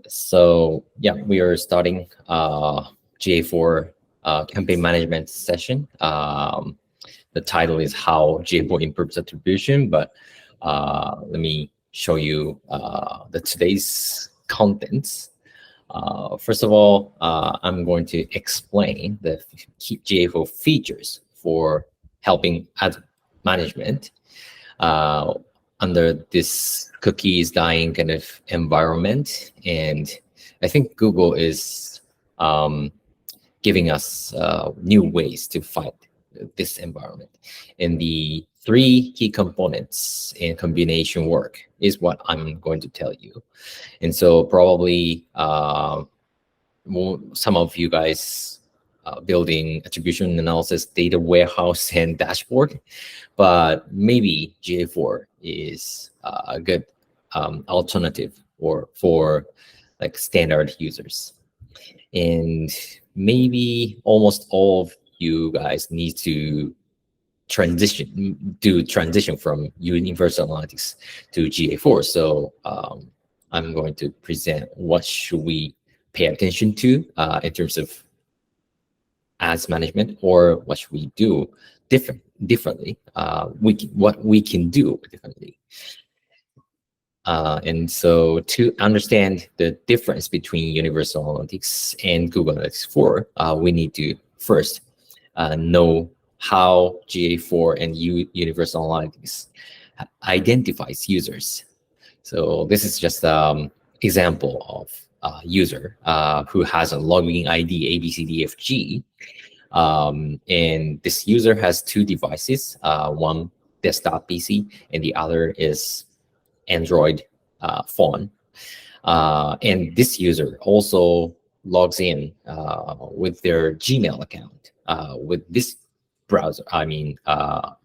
So yeah, we are starting GA4 campaign management session. The title is how GA4 improves attribution, but let me show you the today's contents. First of all, I'm going to explain the key GA4 features for helping ad management under this cookies dying kind of environment. And I think Google is giving us new ways to fight this environment. And the three key components in combination work is what I'm going to tell you. And so probably some of you guys building attribution analysis, data warehouse, and dashboard, but maybe GA4 is a good alternative for like standard users. And maybe almost all of you guys need to do transition from Universal Analytics to GA4. So I'm going to present what should we pay attention to in terms of ads management, or what should we do differently, what we can do differently. And so to understand the difference between Universal Analytics and Google Analytics 4, we need to first know how GA4 and Universal Analytics identifies users. So this is just an example of a user who has a login ID ABCDFG. And this user has two devices, one desktop PC and the other is Android phone. And this user also logs in with their Gmail account with this browser,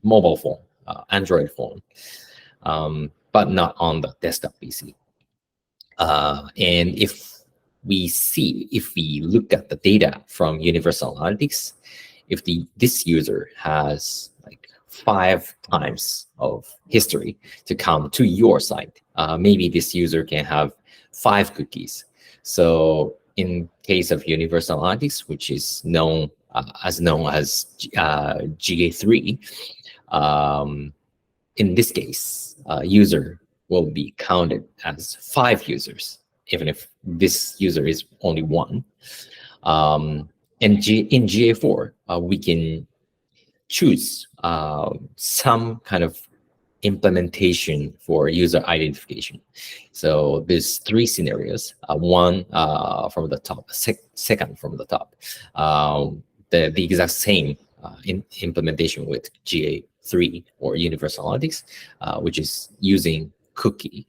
mobile phone, Android phone, but not on the desktop PC. And if we look at the data from Universal Analytics, if this user has like 5 times of history to come to your site, maybe this user can have 5 cookies. So in case of Universal Analytics, which is known as GA3, in this case, user will be counted as 5 users, even if this user is only 1. And in GA4, we can choose some kind of implementation for user identification. So there's 3 scenarios, one from the top, second from the top, the exact same implementation with GA3 or Universal Analytics, which is using cookie.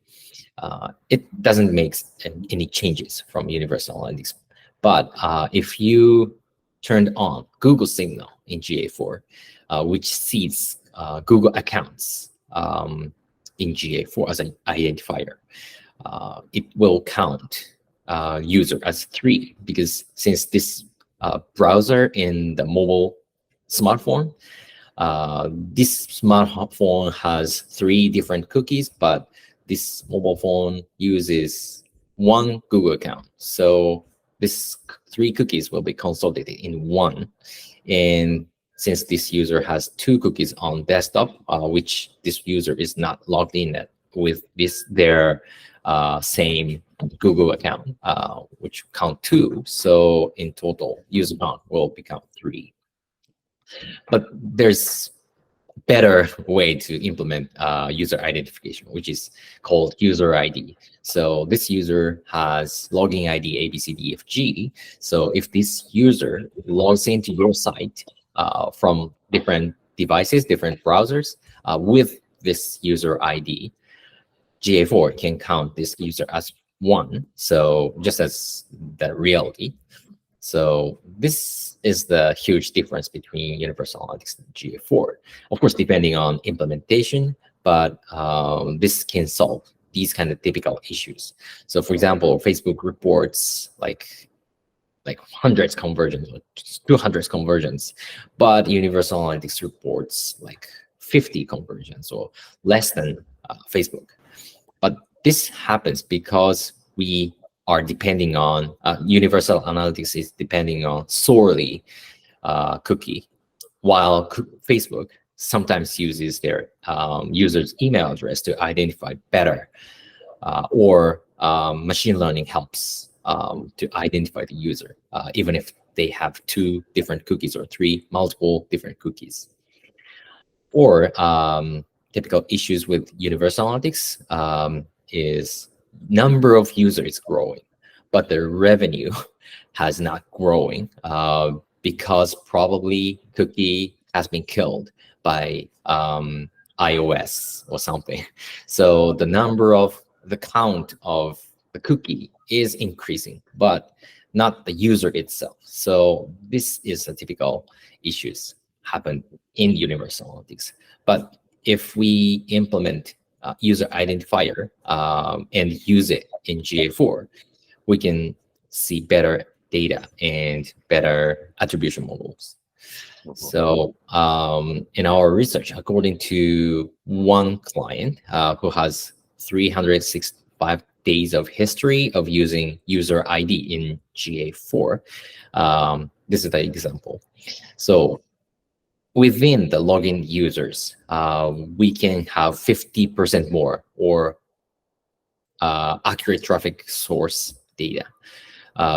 It doesn't make any changes from Universal Analytics. But if you turned on Google Signal in GA4, which sees Google accounts in GA4 as an identifier, it will count user as 3, because since this browser in the mobile smartphone, this smartphone has 3 different cookies, but this mobile phone uses 1 Google account. So this 3 cookies will be consolidated in 1. And since this user has 2 cookies on desktop, which this user is not logged in with their same Google account, which count 2. So in total, user count will become 3. But there's better way to implement user identification, which is called user ID. So this user has login ID ABCDFG. So if this user logs into your site from different devices, different browsers, with this user ID, GA4 can count this user as 1. So just as the reality. So this is the huge difference between Universal Analytics and GA4. Of course, depending on implementation, but this can solve these kind of typical issues. So for example, Facebook reports like hundreds conversions or 200 conversions, but Universal Analytics reports like 50 conversions or less than Facebook. But this happens because we are depending on universal analytics is depending on solely cookie, while Facebook sometimes uses their user's email address to identify better, or machine learning helps to identify the user, even if they have 2 different cookies or 3 multiple different cookies. Or typical issues with universal analytics is number of users growing, but the revenue has not growing because probably cookie has been killed by iOS or something. So the count of the cookie is increasing, but not the user itself. So this is a typical issues happen in universal analytics. But if we implement user identifier and use it in GA4, we can see better data and better attribution models. So in our research, according to one client who has 365 days of history of using user ID in GA4, this is the example. So within the login users, we can have 50% more or accurate traffic source data.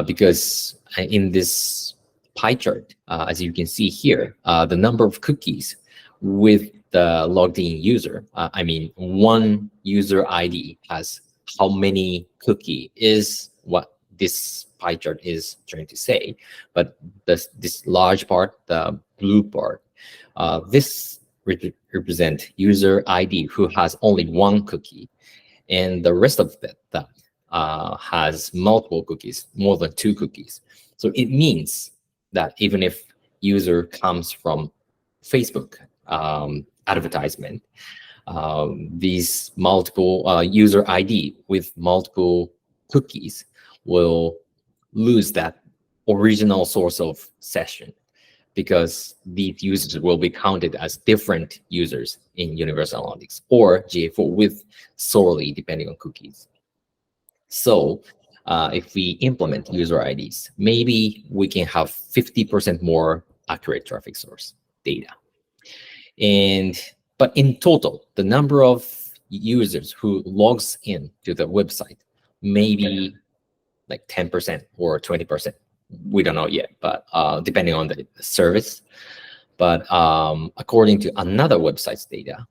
Because in this pie chart, as you can see here, the number of cookies with the logged in user, I mean, one user ID has how many cookie is what this pie chart is trying to say. But this large part, the blue part, this represent user ID who has only one cookie, and the rest of that has multiple cookies, more than 2 cookies. So it means that even if user comes from Facebook advertisement, these multiple user ID with multiple cookies will lose that original source of session, because these users will be counted as different users in universal analytics or GA4 with solely depending on cookies. So if we implement user IDs, maybe we can have 50% more accurate traffic source data. But in total, the number of users who logs in to the website may be like 10% or 20%. We don't know yet, but depending on the service. But according to another website's data,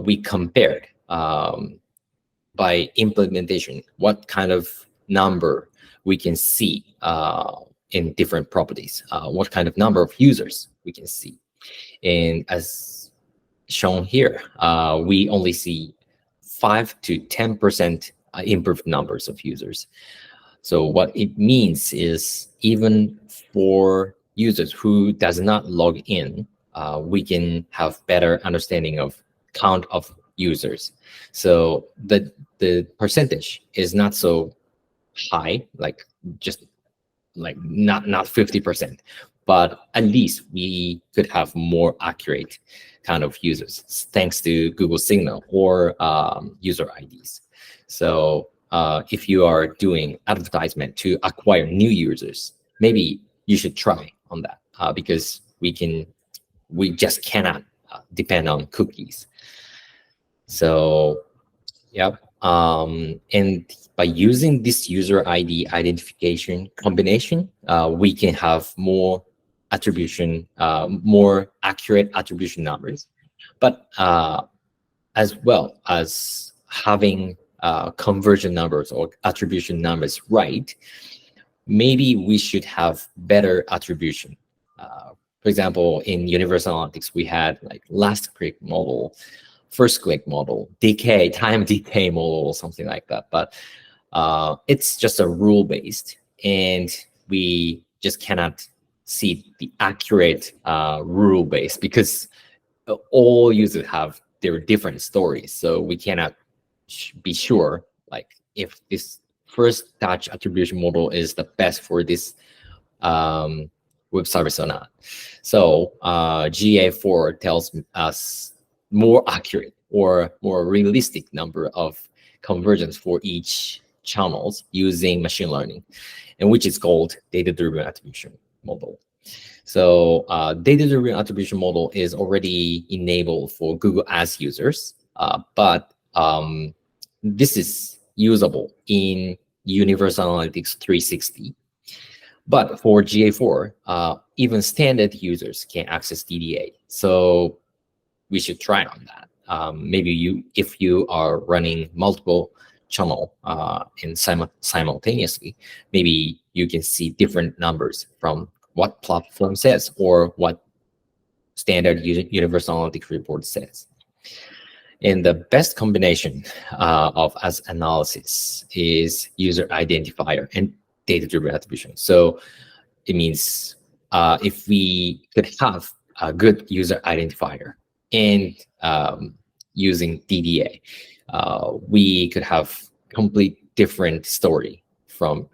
we compared by implementation what kind of number we can see in different properties, what kind of number of users we can see. And as shown here, we only see 5 to 10% improved numbers of users. So what it means is even for users who does not log in, we can have better understanding of count of users. So the percentage is not so high, like just like not 50%, but at least we could have more accurate kind of users thanks to Google Signal or user IDs. So if you are doing advertisement to acquire new users, maybe you should try on that because we just cannot depend on cookies. So, yep. And by using this user ID identification combination, we can have more attribution, more accurate attribution numbers, but as well as having conversion numbers or attribution numbers right, maybe we should have better attribution. For example, in universal analytics, we had like last click model, first click model, time decay model, or something like that. But it's just a rule based, and we just cannot see the accurate rule base because all users have their different stories. So we cannot be sure like if this first touch attribution model is the best for this web service or not. So GA4 tells us more accurate or more realistic number of conversions for each channels using machine learning, and which is called data-driven attribution model. So data-driven attribution model is already enabled for Google Ads users, but this is usable in Universal Analytics 360. But for GA4, even standard users can access DDA. So we should try on that. Maybe if you are running multiple channel simultaneously, maybe you can see different numbers from what platform says or what standard Universal Analytics report says. And the best combination of as analysis is user identifier and data-driven attribution. So it means if we could have a good user identifier and using DDA, we could have complete different story from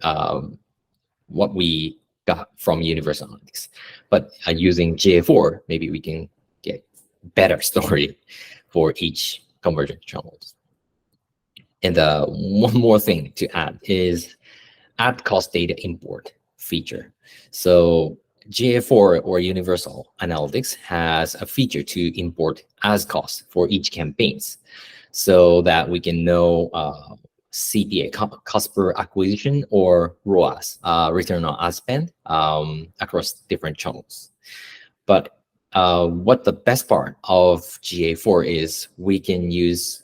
what we got from Universal Analytics. But using GA4, maybe we can get better story for each conversion channels. And one more thing to add is ad cost data import feature. So GA4 or Universal Analytics has a feature to import ads cost for each campaigns, so that we can know CPA, cost per acquisition, or ROAS, return on ad spend, across different channels. But what the best part of GA4 is, we can use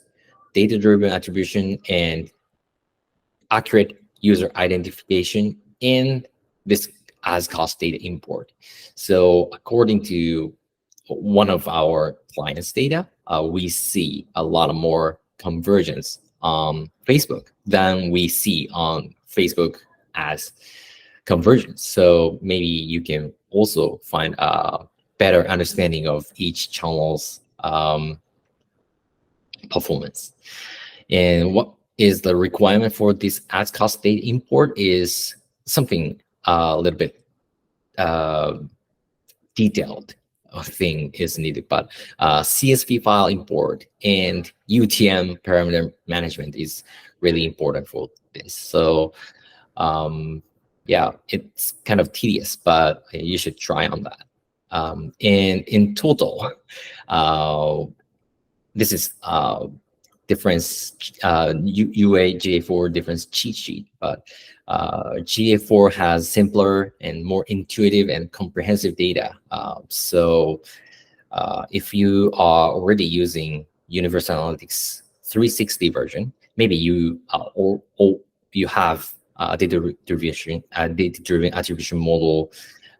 data-driven attribution and accurate user identification in this as cost data import. So according to one of our clients' data, we see a lot of more conversions on Facebook than we see on Facebook as conversions. So maybe you can also find a better understanding of each channel's performance. And what is the requirement for this ads cost data import is something a little bit detailed thing is needed, but CSV file import and UTM parameter management is really important for this. So yeah, it's kind of tedious, but you should try on that. And in total, this is difference UA GA4 difference cheat sheet, but GA4 has simpler and more intuitive and comprehensive data. So if you are already using Universal Analytics 360 version, maybe you or you have data-driven attribution model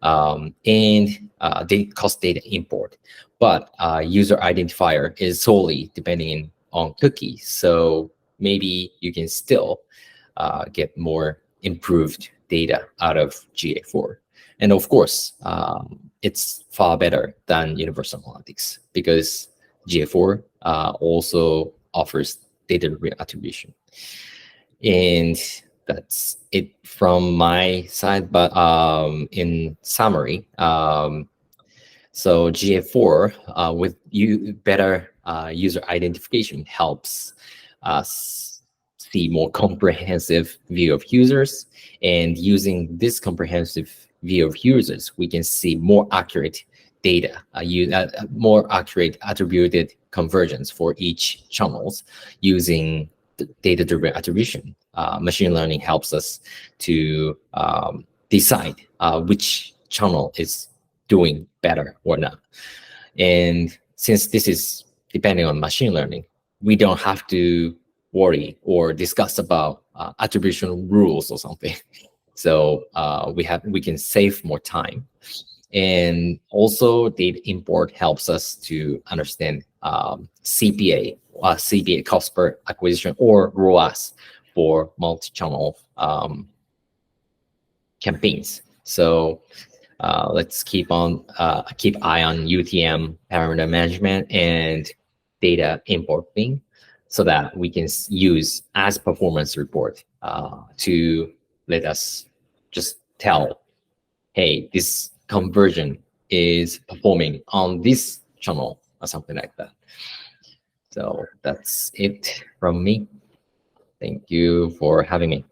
and data cost data import, but user identifier is solely depending on cookies. So maybe you can still get more improved data out of GA4. And of course, it's far better than Universal Analytics because GA4 also offers data-driven attribution. And that's it from my side. But in summary, so GA4 with better user identification helps us see more comprehensive view of users, and using this comprehensive view of users, we can see more accurate data, more accurate attributed conversions for each channels using data-driven attribution. Machine learning helps us to decide which channel is doing better or not. And since this is depending on machine learning, we don't have to worry or discuss about attribution rules or something. So we can save more time. And also data import helps us to understand CPA, cost per acquisition, or ROAS for multi-channel campaigns. So let's keep eye on UTM parameter management and data importing, so that we can use as performance report to let us just tell, hey, this conversion is performing on this channel or something like that. So that's it from me. Thank you. Thank you for having me.